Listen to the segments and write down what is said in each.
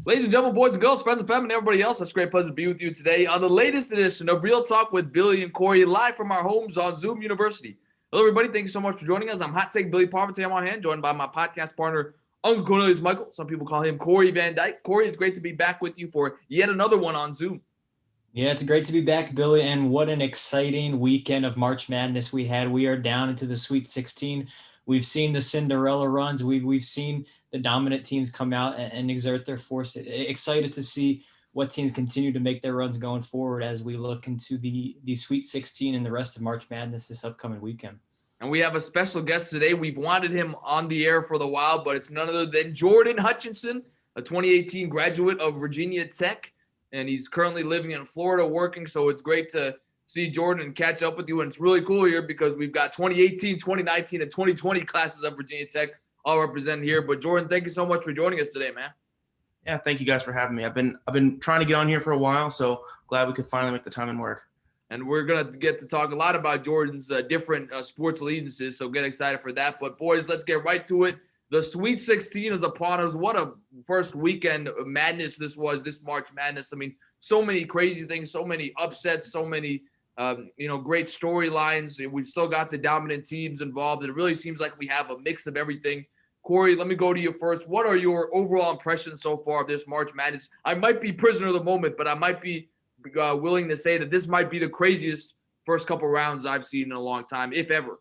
Ladies and gentlemen, boys and girls, friends and family, and everybody else, it's a great pleasure to be with you today on the latest edition of Real Talk with Billy and Cory, live from our homes on Zoom University. Hello, everybody. Thank you so much for joining us. I'm Hot Take Billy Parvatam on hand, joined by my podcast partner, Uncle Cornelius Michael. Some people call him Cory Van Dyke. Cory, it's great to be back with you for yet another one on Zoom. Yeah, it's great to be back, Billy, and what an exciting weekend of March Madness we had. We are down into the Sweet 16. We've seen the Cinderella runs. We've seen the dominant teams come out and exert their force. Excited to see what teams continue to make their runs going forward as we look into the Sweet 16 and the rest of March Madness this upcoming weekend. And we have a special guest today. We've wanted him on the air for a while, but it's none other than Jordan Hutchinson, a 2018 graduate of Virginia Tech. And he's currently living in Florida working, so it's great to see Jordan and catch up with you. And it's really cool here because we've got 2018, 2019, and 2020 classes at Virginia Tech all represented here. But Jordan, thank you so much for joining us today, man. Yeah, thank you guys for having me. I've been trying to get on here for a while, so glad we could finally make the time and work. And we're going to get to talk a lot about Jordan's different sports allegiances, so get excited for that. But, boys, let's get right to it. The Sweet 16 is upon us. What a first weekend of madness this was, this March Madness. I mean, so many crazy things, so many upsets, so many, great storylines. We've still got the dominant teams involved. It really seems like we have a mix of everything. Cory, let me go to you first. What are your overall impressions so far of this March Madness? I might be prisoner of the moment, but I might be willing to say that this might be the craziest first couple rounds I've seen in a long time, if ever.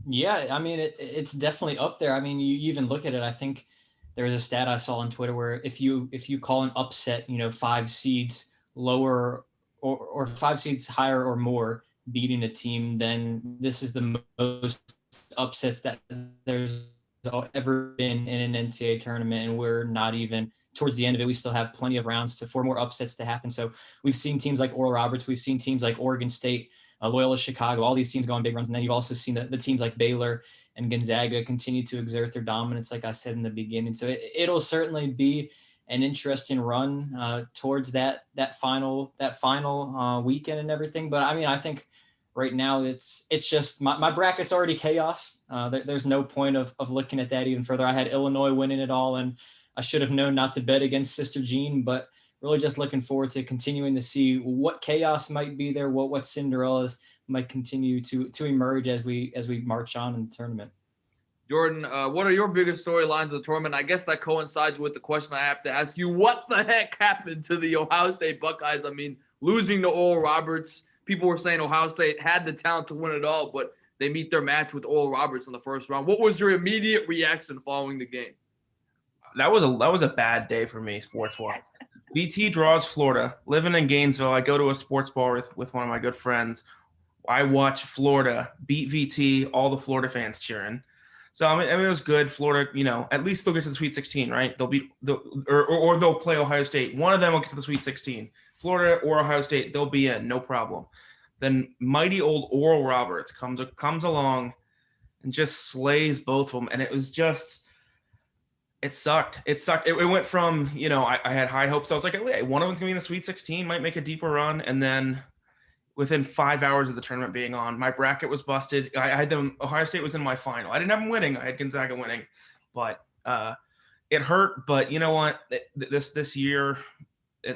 Yeah, I mean, it's definitely up there. I mean, you even look at it. I think there was a stat I saw on Twitter where if you call an upset, 5 seeds lower or 5 seeds higher or more beating a team, then this is the most upsets that there's ever been in an NCAA tournament. And we're not even towards the end of it. We still have plenty of rounds for more upsets to happen. So we've seen teams like Oral Roberts. We've seen teams like Oregon State, Loyola Chicago, all these teams go on big runs. And then you've also seen the teams like Baylor and Gonzaga continue to exert their dominance, like I said in the beginning. So it'll certainly be an interesting run towards that final weekend and everything. But I mean, I think right now it's just my bracket's already chaos. There's no point of looking at that even further. I had Illinois winning it all, and I should have known not to bet against Sister Jean, but really just looking forward to continuing to see what chaos might be there, what Cinderellas might continue to emerge as we march on in the tournament. Jordan, what are your biggest storylines of the tournament? I guess that coincides with the question I have to ask you. What the heck happened to the Ohio State Buckeyes? I mean, losing to Oral Roberts. People were saying Ohio State had the talent to win it all, but they meet their match with Oral Roberts in the first round. What was your immediate reaction following the game? That was a bad day for me, sports-wise. VT draws Florida. Living in Gainesville, I go to a sports bar with one of my good friends. I watch Florida beat VT, all the Florida fans cheering. So I mean, it was good. Florida, at least they'll get to the Sweet 16, right? They'll beat or they'll play Ohio State. One of them will get to the Sweet 16. Florida or Ohio State, they'll be in, no problem. Then mighty old Oral Roberts comes along and just slays both of them, and it was just. It sucked. It went from, I had high hopes. I was like, hey, one of them's going to be in the Sweet 16, might make a deeper run. And then within 5 hours of the tournament being on, my bracket was busted. I had them. Ohio State was in my final. I didn't have them winning. I had Gonzaga winning. But it hurt. But you know what? This year,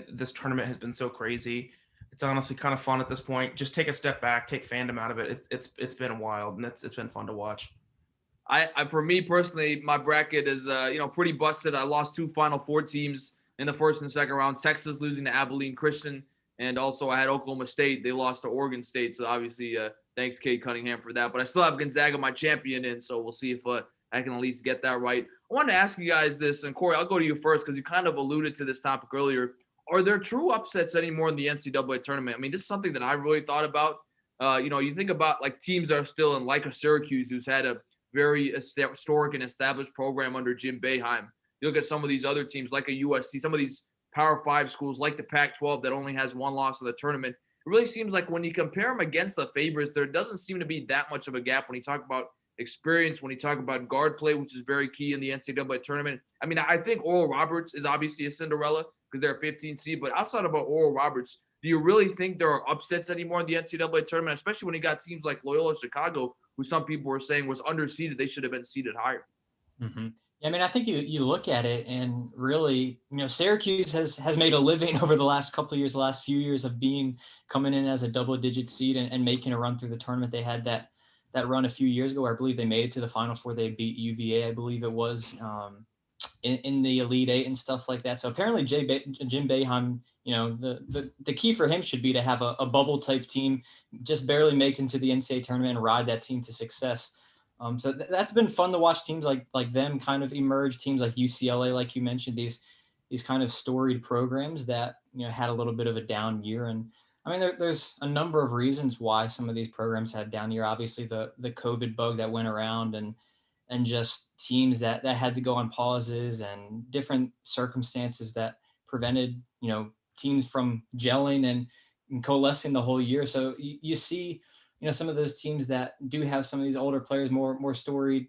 this tournament has been so crazy. It's honestly kind of fun at this point. Just take a step back, take fandom out of it. It's been wild, and it's been fun to watch. I for me personally, my bracket is pretty busted. I lost 2 Final Four teams in the first and second round. Texas losing to Abilene Christian, and also I had Oklahoma State. They lost to Oregon State, so obviously thanks Cade Cunningham for that. But I still have Gonzaga, my champion, in, so we'll see if I can at least get that right. I wanted to ask you guys this, and Cory, I'll go to you first because you kind of alluded to this topic earlier. Are there true upsets anymore in the NCAA tournament? I mean, this is something that I really thought about. You think about like teams that are still in, like a Syracuse, who's had a very historic and established program under Jim Boeheim. You look at some of these other teams like a USC, some of these Power 5 schools like the Pac-12 that only has 1 loss in the tournament. It really seems like when you compare them against the favorites, there doesn't seem to be that much of a gap when you talk about experience, when you talk about guard play, which is very key in the NCAA tournament. I mean, I think Oral Roberts is obviously a Cinderella because they're a 15 seed, but outside of Oral Roberts, do you really think there are upsets anymore in the NCAA tournament, especially when you got teams like Loyola Chicago, who some people were saying was underseeded? They should have been seeded higher. Mm-hmm. Yeah, I mean, I think you look at it and really, Syracuse has made a living over the last couple of years, the last few years of coming in as a double-digit seed and making a run through the tournament. They had that run a few years ago where I believe they made it to the Final Four. They beat UVA, I believe it was, in the Elite Eight and stuff like that. So apparently Jim Boeheim, the key for him should be to have a bubble type team, just barely make it to the NCAA tournament and ride that team to success. So that's been fun to watch teams like them kind of emerge. Teams like UCLA, like you mentioned, these kind of storied programs that had a little bit of a down year. And I mean, there's a number of reasons why some of these programs had down year. Obviously, the COVID bug that went around and just teams that had to go on pauses and different circumstances that prevented teams from gelling and coalescing the whole year. So you see some of those teams that do have some of these older players, more storied,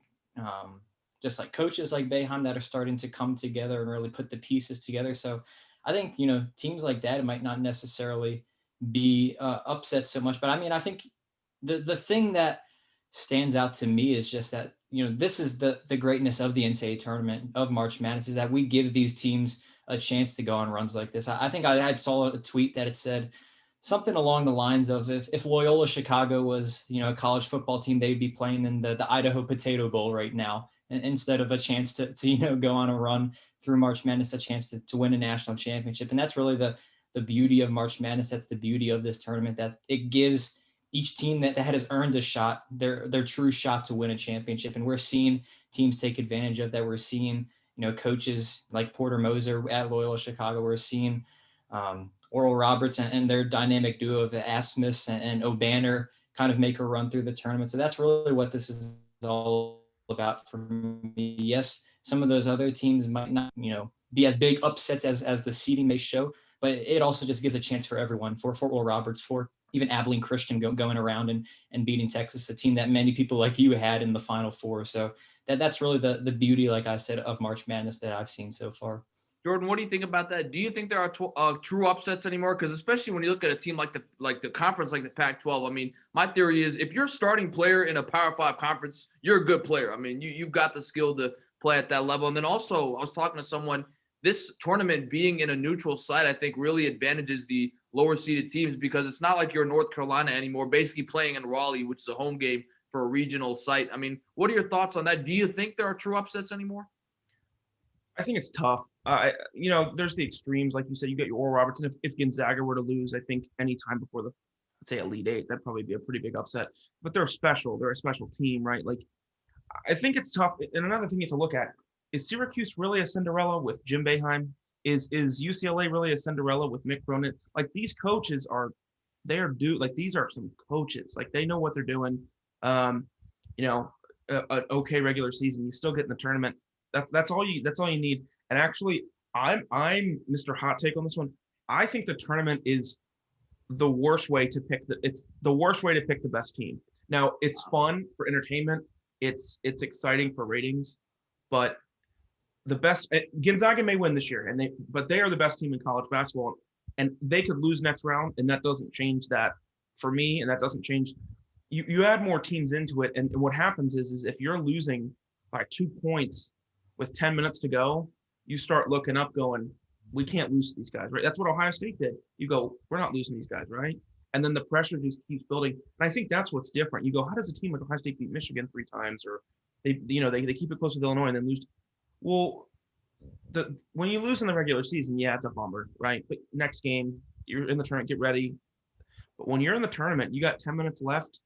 just like coaches like Boeheim that are starting to come together and really put the pieces together. So I think, teams like that, it might not necessarily be upset so much, but I mean, I think the thing that stands out to me is just that, this is the greatness of the NCAA tournament, of March Madness, is that we give these teams a chance to go on runs like this. I think I saw a tweet that it said something along the lines of if Loyola Chicago was, a college football team, they'd be playing in the Idaho Potato Bowl right now, and instead of a chance to go on a run through March Madness, a chance to win a national championship. And that's really the beauty of March Madness. That's the beauty of this tournament, that it gives each team that has earned a shot, their true shot to win a championship. And we're seeing teams take advantage of that. We're seeing, coaches like Porter Moser at Loyola Chicago. We're seeing Oral Roberts and their dynamic duo of Asmus and O'Banner kind of make a run through the tournament. So that's really what this is all about for me. Yes, some of those other teams might not, be as big upsets as the seeding may show, but it also just gives a chance for everyone, for Oral Roberts, for even Abilene Christian going around and beating Texas, a team that many people like you had in the Final Four. So that's really the beauty, like I said, of March Madness that I've seen so far. Jordan, what do you think about that? Do you think there are true upsets anymore? Because especially when you look at a team like the conference, like the Pac-12. I mean, my theory is if you're starting player in a Power 5 conference, you're a good player. I mean, you've got the skill to play at that level. And then also, I was talking to someone. This tournament being in a neutral site, I think, really advantages the lower seeded teams, because it's not like you're in North Carolina anymore, basically playing in Raleigh, which is a home game for a regional site. I mean, what are your thoughts on that? Do you think there are true upsets anymore? I think it's tough. There's the extremes, like you said. You get your Oral Roberts, and if Gonzaga were to lose, I think any time before let's say Elite Eight, that'd probably be a pretty big upset. But they're special. They're a special team, right? Like, I think it's tough. And another thing you have to look at is Syracuse really a Cinderella with Jim Boeheim? Is UCLA really a Cinderella with Mick Cronin? Like, these coaches like, these are some coaches. Like, they know what they're doing. An okay regular season, you still get in the tournament. That's all you need. And actually, I'm Mr. Hot Take on this one. I think the tournament is the worst way to pick the best team. Now, it's fun for entertainment. It's exciting for ratings, but the best Gonzaga may win this year, but they are the best team in college basketball, and they could lose next round, and that doesn't change that for me, and that doesn't change. You add more teams into it, and what happens is if you're losing by 2 points with 10 minutes to go, you start looking up going, we can't lose to these guys, right? That's what Ohio State did. You go, we're not losing these guys, right? And then the pressure just keeps building. And I think that's what's different. You go, how does a team like Ohio State beat Michigan 3 times, or they keep it close with Illinois and then lose? Well, when you lose in the regular season, yeah, it's a bummer, right? But next game, you're in the tournament, get ready. But when you're in the tournament, you got 10 minutes left.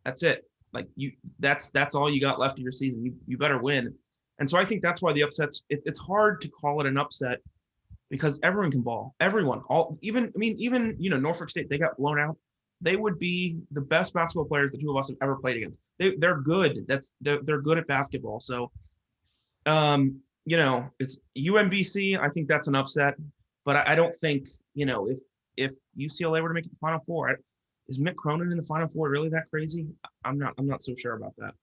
That's it. Like, that's all you got left of your season. You better win. And so I think that's why the upsets. It's hard to call it an upset because everyone can ball. Everyone, even Norfolk State, they got blown out. They would be the best basketball players the two of us have ever played against. They're good. They're good at basketball. So, it's UMBC. I think that's an upset, but I don't think if UCLA were to make it to the Final Four, is Mick Cronin in the Final Four really that crazy? I'm not so sure about that.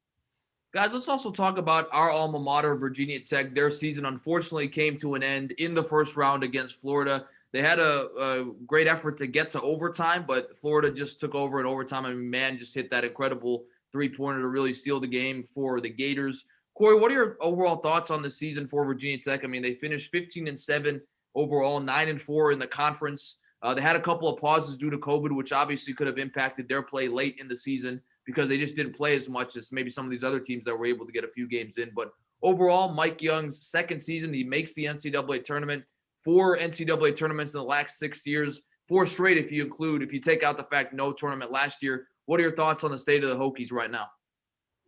Guys, let's also talk about our alma mater, Virginia Tech. Their season unfortunately came to an end in the first round against Florida. They had a great effort to get to overtime, but Florida just took over in overtime. I mean, man just hit that incredible three-pointer to really seal the game for the Gators. Cory, what are your overall thoughts on the season for Virginia Tech? I mean, they finished 15-7 overall, 9-4 in the conference. They had a couple of pauses due to COVID, which obviously could have impacted their play late in the season because they just didn't play as much as maybe some of these other teams that were able to get a few games in. But overall, Mike Young's second season, he makes the NCAA tournament. 4 NCAA tournaments in the last 6 years, 4 straight if you take out the fact no tournament last year. What are your thoughts on the state of the Hokies right now?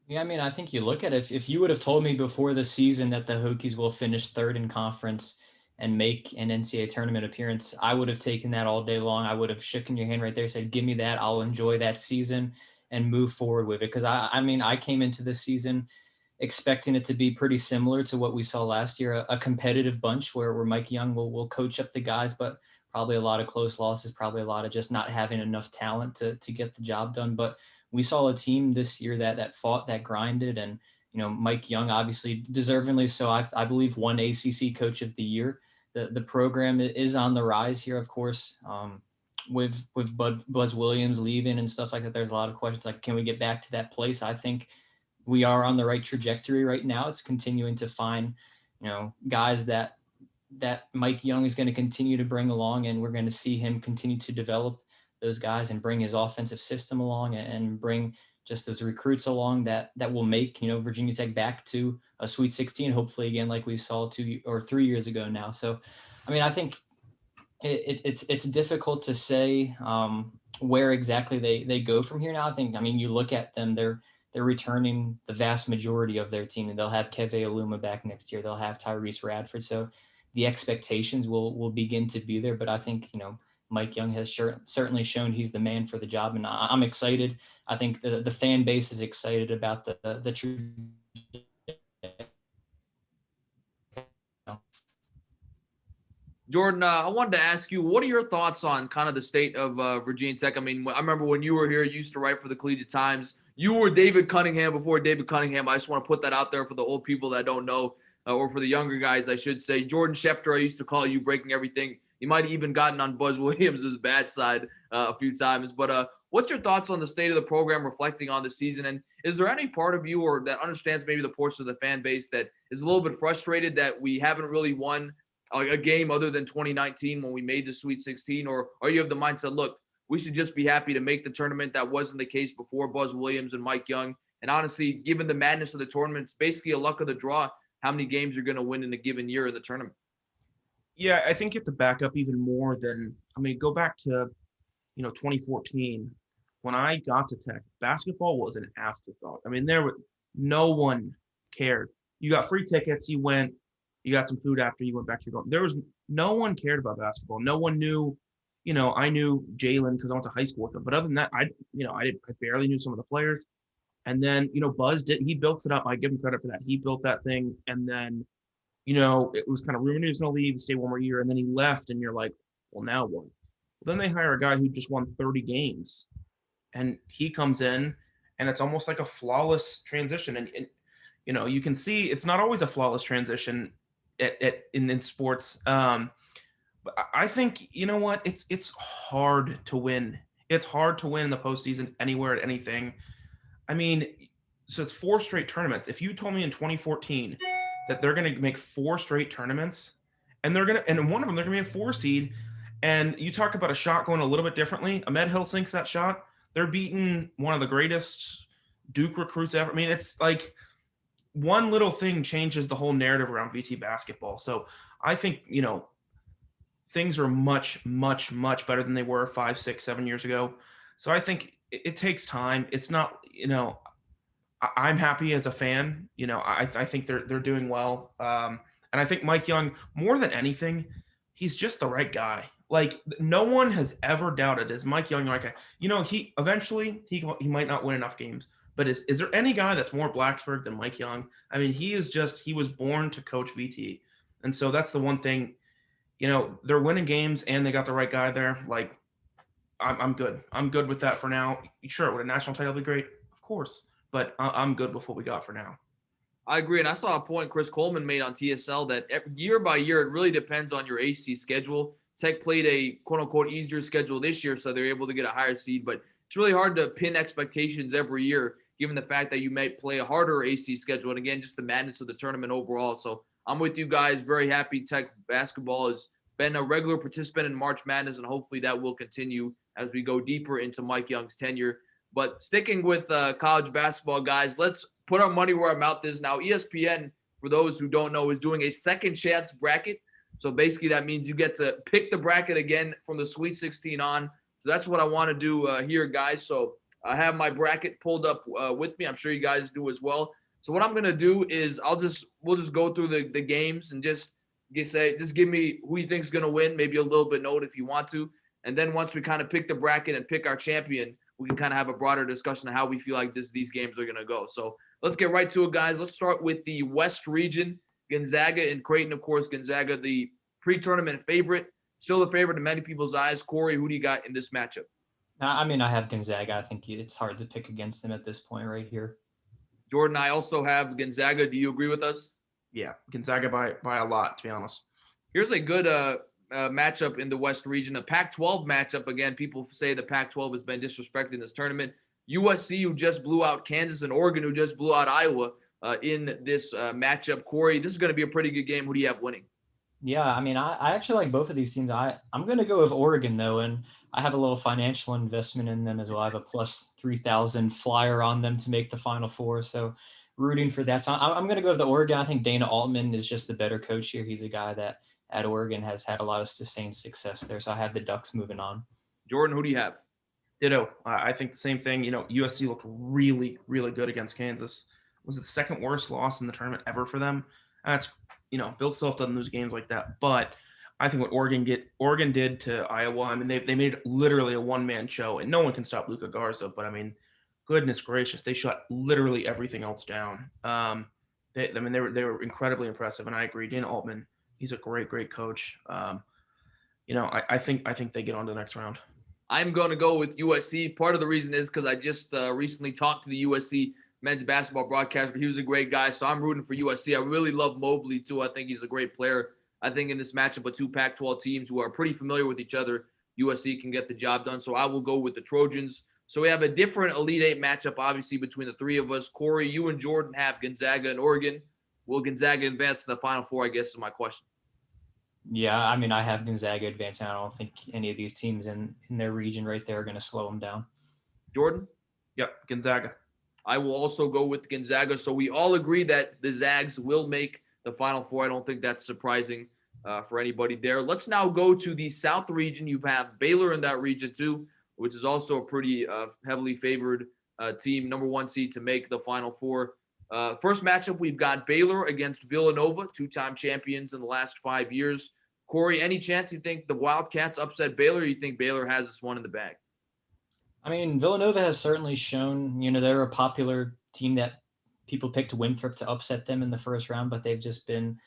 Yeah, I mean, I think you look at it. If you would have told me before the season that the Hokies will finish third in conference and make an NCAA tournament appearance, I would have taken that all day long. I would have shaken your hand right there, said, give me that. I'll enjoy that season and move forward with it. Because I mean, I came into this season expecting it to be pretty similar to what we saw last year, a competitive bunch where Mike Young will coach up the guys, but probably a lot of close losses, probably a lot of just not having enough talent to get the job done. But we saw a team this year that fought, that grinded, and Mike Young obviously deservingly so. I believe won ACC Coach of the Year. The program is on the rise here, of course. With Buzz Williams leaving and stuff like that, there's a lot of questions like, can we get back to that place? I think we are on the right trajectory right now. It's continuing to find, guys that Mike Young is going to continue to bring along, and we're going to see him continue to develop those guys and bring his offensive system along and bring just those recruits along that will make, Virginia Tech back to a Sweet 16, hopefully again, like we saw 2 or 3 years ago now. So, I mean, I think it's difficult to say where exactly they go from here now. I mean, you look at them, they're returning the vast majority of their team, and they'll have Keve Aluma back next year. They'll have Tyrese Radford. So the expectations will begin to be there. But I think, Mike Young has certainly shown he's the man for the job, and I'm excited. I think the fan base is excited about the Jordan, I wanted to ask you, what are your thoughts on kind of the state of Virginia Tech? I mean, I remember when you were here, you used to write for the Collegiate Times. You were David Cunningham before David Cunningham. I just want to put that out there for the old people that don't know, or for the younger guys, I should say. Jordan Schefter, I used to call you breaking everything. You might have even gotten on Buzz Williams' bad side a few times. But what's your thoughts on the state of the program reflecting on the season? And is there any part of you or that understands maybe the portion of the fan base that is a little bit frustrated that we haven't really won a game other than 2019 when we made the Sweet 16? Or are you of the mindset, look, we should just be happy to make the tournament? That wasn't the case before Buzz Williams and Mike Young. And honestly, given the madness of the tournament, it's basically a luck of the draw how many games you're going to win in a given year in the tournament. Yeah, I think you have to back up even more than, go back to, 2014. When I got to Tech, basketball was an afterthought. I mean, no one cared. You got free tickets, you went, you got some food after you went back to your dorm. No one cared about basketball. No one knew, I knew Jalen because I went to high school with him. But other than that, I barely knew some of the players. And then, Buzz he built it up. I give him credit for that. He built that thing. And then, it was kind of rumored he was going to leave, stay one more year. And then he left, and you're like, well, now what? Well, then they hire a guy who just won 30 games. And he comes in, and it's almost like a flawless transition. And you can see it's not always a flawless transition in sports. But I think, what? It's hard to win. It's hard to win in the postseason anywhere at anything. I mean, so it's 4 straight tournaments. If you told me in 2014 that they're going to make 4 straight tournaments, and and one of them they're going to be a 4 seed, and you talk about a shot going a little bit differently. Ahmed Hill sinks that shot. They're beating one of the greatest Duke recruits ever. I mean, it's like one little thing changes the whole narrative around VT basketball. So I think, things are much, much, much better than they were 5, 6, 7 years ago. So I think it takes time. It's not, I'm happy as a fan. I think they're doing well. And I think Mike Young, more than anything, he's just the right guy. Like, no one has ever doubted, is Mike Young like he eventually he might not win enough games, but is there any guy that's more Blacksburg than Mike Young? I mean, he was born to coach VT. And so that's the one thing, they're winning games and they got the right guy there. Like, I'm good. I'm good with that for now. Sure, would a national title be great? Of course. But I'm good with what we got for now. I agree. And I saw a point Chris Coleman made on TSL that year by year, it really depends on your AC schedule. Tech played a quote-unquote easier schedule this year, so they're able to get a higher seed. But it's really hard to pin expectations every year, given the fact that you may play a harder AC schedule. And again, just the madness of the tournament overall. So I'm with you guys. Very happy Tech basketball has been a regular participant in March Madness, and hopefully that will continue as we go deeper into Mike Young's tenure. But sticking with college basketball, guys, let's put our money where our mouth is. Now, ESPN, for those who don't know, is doing a second chance bracket. So basically that means you get to pick the bracket again from the Sweet 16 on. So that's what I want to do here, guys. So I have my bracket pulled up with me. I'm sure you guys do as well. So what I'm going to do is we'll just go through the games and just give me who you think is going to win, maybe a little bit note if you want to. And then once we kind of pick the bracket and pick our champion, we can kind of have a broader discussion of how we feel like these games are going to go. So let's get right to it, guys. Let's start with the West region. Gonzaga and Creighton, of course. Gonzaga, the pre-tournament favorite, still the favorite in many people's eyes. Cory, who do you got in this matchup? I mean, I have Gonzaga. I think it's hard to pick against them at this point right here. Jordan, I also have Gonzaga. Do you agree with us? Yeah, Gonzaga by a lot, to be honest. Here's a good matchup in the West region, a Pac-12 matchup. Again, people say the Pac-12 has been disrespected in this tournament. USC, who just blew out Kansas, and Oregon, who just blew out Iowa in this matchup. Cory, this is going to be a pretty good game. Who do you have winning? Yeah, I mean, I actually like both of these teams. I'm going to go with Oregon, though, and I have a little financial investment in them as well. I have a plus 3,000 flyer on them to make the Final Four, so rooting for that. So I'm going to go with the Oregon. I think Dana Altman is just the better coach here. He's a guy that at Oregon has had a lot of sustained success there, so I have the Ducks moving on. Jordan, who do you have? Ditto. I think the same thing. USC looked really, really good against Kansas. Was it the second worst loss in the tournament ever for them? That's Bill Self doesn't lose games like that. But I think what Oregon did to Iowa, I mean, they made literally a one-man show, and no one can stop Luka Garza. But I mean, goodness gracious, they shut literally everything else down. They were incredibly impressive, and I agree. Dana Altman, he's a great coach. I think they get on to the next round. I'm going to go with USC. Part of the reason is because I just recently talked to the USC men's basketball broadcaster. He was a great guy, so I'm rooting for USC. I really love Mobley, too. I think he's a great player. I think in this matchup of two Pac-12 teams who are pretty familiar with each other, USC can get the job done. So I will go with the Trojans. So we have a different Elite Eight matchup, obviously, between the three of us. Cory, you and Jordan have Gonzaga and Oregon. Will Gonzaga advance to the Final Four, I guess, is my question. Yeah, I mean, I have Gonzaga advancing. I don't think any of these teams in their region right there are going to slow them down. Jordan? Yep, Gonzaga. I will also go with Gonzaga. So we all agree that the Zags will make the Final Four. I don't think that's surprising for anybody there. Let's now go to the South region. You have Baylor in that region too, which is also a pretty heavily favored team, number one seed to make the Final Four. First matchup, we've got Baylor against Villanova, two-time champions in the last 5 years. Cory, any chance you think the Wildcats upset Baylor, or you think Baylor has this one in the bag? I mean, Villanova has certainly shown, they're a popular team that people picked Winthrop to upset them in the first round, but they've just been,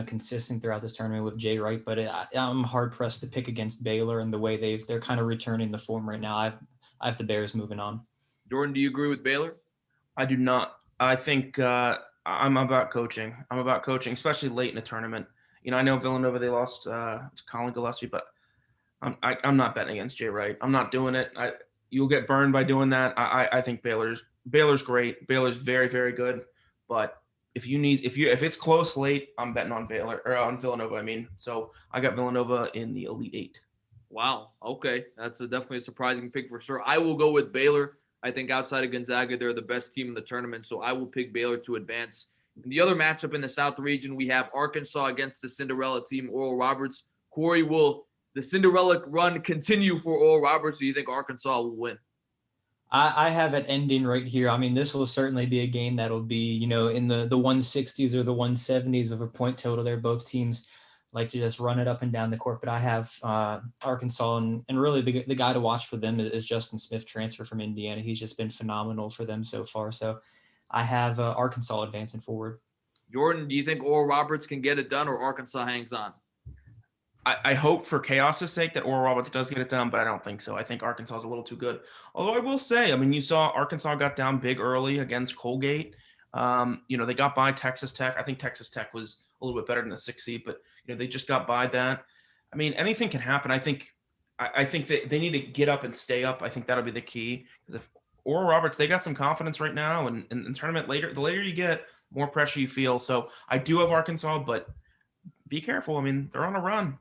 consistent throughout this tournament with Jay Wright. But I'm hard-pressed to pick against Baylor and the way they're kind of returning the form right now. I have the Bears moving on. Jordan, do you agree with Baylor? I do not. I think I'm about coaching. Especially late in a tournament. I know Villanova, they lost to Colin Gillespie, but I'm not betting against Jay Wright. I'm not doing it. You'll get burned by doing that. I think Baylor's great. Baylor's very, very good. But if it's close late, I'm betting on Baylor or on Villanova. I mean, so I got Villanova in the Elite Eight. Wow. Okay, that's definitely a surprising pick for sure. I will go with Baylor. I think outside of Gonzaga, they're the best team in the tournament, so I will pick Baylor to advance. In the other matchup in the South region, we have Arkansas against the Cinderella team, Oral Roberts. Cory, will the Cinderella run continue for Oral Roberts, or do you think Arkansas will win? I have it ending right here. I mean, this will certainly be a game that'll be, in the 160s or the 170s with a point total there. Both teams like to just run it up and down the court. But I have Arkansas, and really the guy to watch for them is Justin Smith, transfer from Indiana. He's just been phenomenal for them so far. So I have Arkansas advancing forward. Jordan, do you think Oral Roberts can get it done, or Arkansas hangs on? I hope for chaos's sake that Oral Roberts does get it done, but I don't think so. I think Arkansas is a little too good. Although I will say, I mean, you saw Arkansas got down big early against Colgate. They got by Texas Tech. I think Texas Tech was a little bit better than the 6 seed, but they just got by that. I mean, anything can happen. I think that they need to get up and stay up. I think that'll be the key. Because if Oral Roberts, they got some confidence right now, and in tournament the later you get, more pressure you feel. So I do have Arkansas, but be careful. I mean, they're on a run.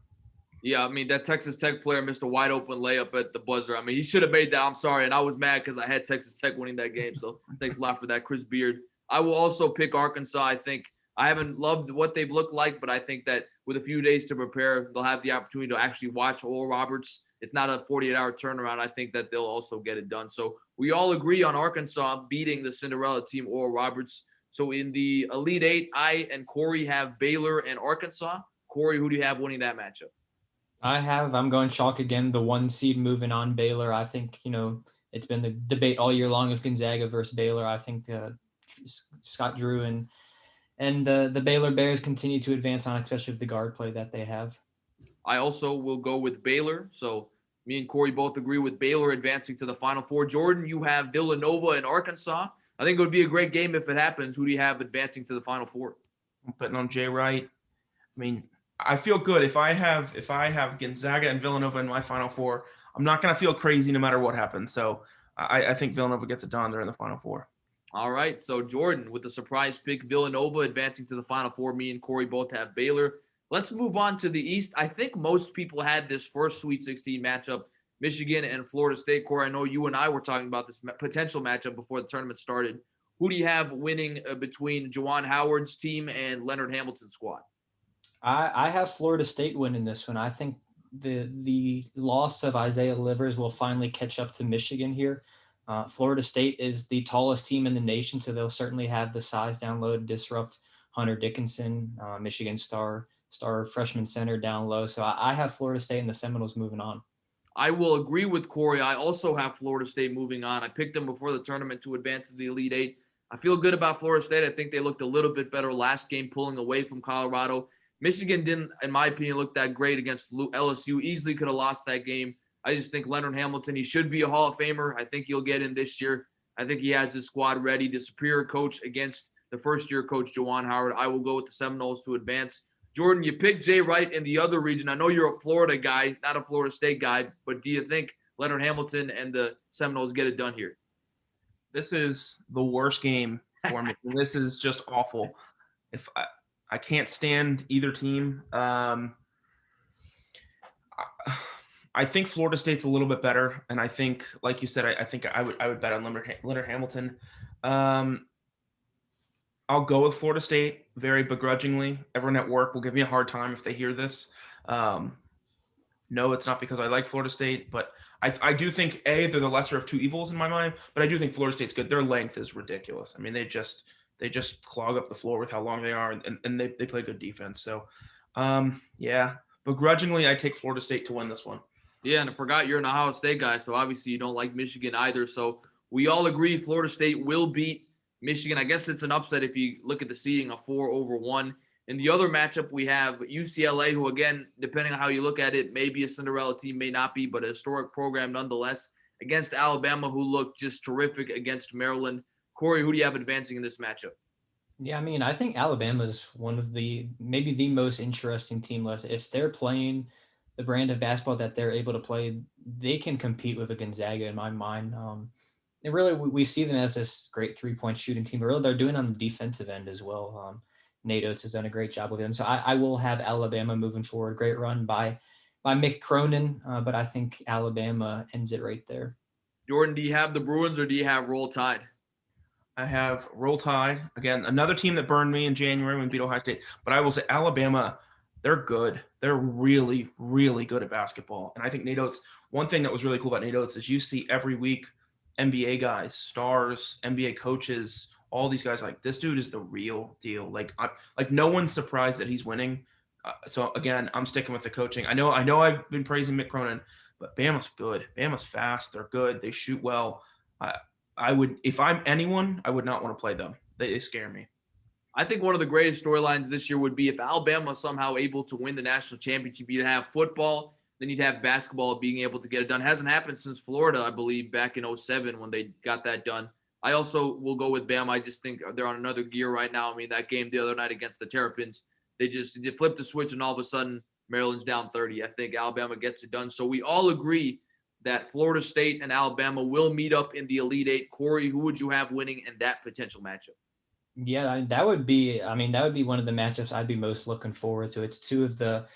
Yeah, I mean, that Texas Tech player missed a wide open layup at the buzzer. I mean, he should have made that. I'm sorry. And I was mad because I had Texas Tech winning that game. So thanks a lot for that, Chris Beard. I will also pick Arkansas. I think I haven't loved what they've looked like, but I think that with a few days to prepare, they'll have the opportunity to actually watch Oral Roberts. It's not a 48-hour turnaround. I think that they'll also get it done. So we all agree on Arkansas beating the Cinderella team, Oral Roberts. So in the Elite Eight, I and Cory have Baylor and Arkansas. Cory, who do you have winning that matchup? I'm going chalk again, the 1 seed moving on Baylor. I think, it's been the debate all year long of Gonzaga versus Baylor. I think Scott Drew and the Baylor Bears continue to advance on, especially with the guard play that they have. I also will go with Baylor. So me and Cory both agree with Baylor advancing to the Final Four. Jordan, you have Villanova and Arkansas. I think it would be a great game if it happens. Who do you have advancing to the Final Four? I'm putting on Jay Wright. I mean, I feel good if I have Gonzaga and Villanova in my Final Four. I'm not going to feel crazy no matter what happens. So I think Villanova gets it done. They're in the Final Four. All right. So Jordan with the surprise pick, Villanova advancing to the Final Four. Me and Cory both have Baylor. Let's move on to the East. I think most people had this first Sweet 16 matchup, Michigan and Florida State. Cory, I know you and I were talking about this potential matchup before the tournament started. Who do you have winning between Juwan Howard's team and Leonard Hamilton's squad? I have Florida State winning this one. I think the loss of Isaiah Livers will finally catch up to Michigan here. Florida State is the tallest team in the nation, so they'll certainly have the size down low to disrupt Hunter Dickinson, Michigan star freshman center down low. So I have Florida State and the Seminoles moving on. I will agree with Cory. I also have Florida State moving on. I picked them before the tournament to advance to the Elite Eight. I feel good about Florida State. I think they looked a little bit better last game, pulling away from Colorado. Michigan didn't, in my opinion, look that great against LSU. Easily could have lost that game. I just think Leonard Hamilton, he should be a Hall of Famer. I think he'll get in this year. I think he has his squad ready. The superior coach against the first-year coach, Juwan Howard. I will go with the Seminoles to advance. Jordan, you picked Jay Wright in the other region. I know you're a Florida guy, not a Florida State guy, but do you think Leonard Hamilton and the Seminoles get it done here? This is the worst game for me. This is just awful. If I can't stand either team. I think Florida State's a little bit better, and I think, like you said, I think I would bet on Leonard Hamilton. I'll go with Florida State very begrudgingly. Everyone at work will give me a hard time if they hear this. No, it's not because I like Florida State, but I do think they're the lesser of two evils in my mind. But I do think Florida State's good. Their length is ridiculous. I mean, they just clog up the floor with how long they are, and they play good defense. So, yeah, begrudgingly, I take Florida State to win this one. Yeah, and I forgot you're an Ohio State guy, so obviously you don't like Michigan either. So we all agree Florida State will beat Michigan. I guess it's an upset if you look at the seeding, a 4-1. In the other matchup, we have UCLA, who, again, depending on how you look at it, may be a Cinderella team, may not be, but a historic program nonetheless, against Alabama, who looked just terrific against Maryland. Cory, who do you have advancing in this matchup? Yeah, I mean, I think Alabama's one of maybe the most interesting team left. If they're playing the brand of basketball that they're able to play, they can compete with a Gonzaga in my mind. And really, we see them as this great three-point shooting team, but really they're doing on the defensive end as well. Nate Oates has done a great job with them. So I will have Alabama moving forward. Great run by Mick Cronin, but I think Alabama ends it right there. Jordan, do you have the Bruins or do you have Roll Tide? I have Roll Tide. Again, another team that burned me in January when we beat Ohio State. But I will say Alabama, they're good. They're really, really good at basketball. And I think Nate Oates, one thing that was really cool about Nate Oates is you see every week NBA guys, stars, NBA coaches, all these guys, like, this dude is the real deal. Like no one's surprised that he's winning. So again, I'm sticking with the coaching. I know I've been praising Mick Cronin, but Bama's good. Bama's fast. They're good. They shoot well. I would, if I'm anyone, I would not want to play them. They scare me. I think one of the greatest storylines this year would be if Alabama was somehow able to win the national championship. You'd have football, then you'd have basketball being able to get it done. It hasn't happened since Florida, I believe, back in 2007 when they got that done. I also will go with Bama. I just think they're on another gear right now. I mean, that game the other night against the Terrapins, they flipped the switch and all of a sudden Maryland's down 30. I think Alabama gets it done. So we all agree that Florida State and Alabama will meet up in the Elite Eight. Cory, who would you have winning in that potential matchup? Yeah, that would be one of the matchups I'd be most looking forward to. It's two of the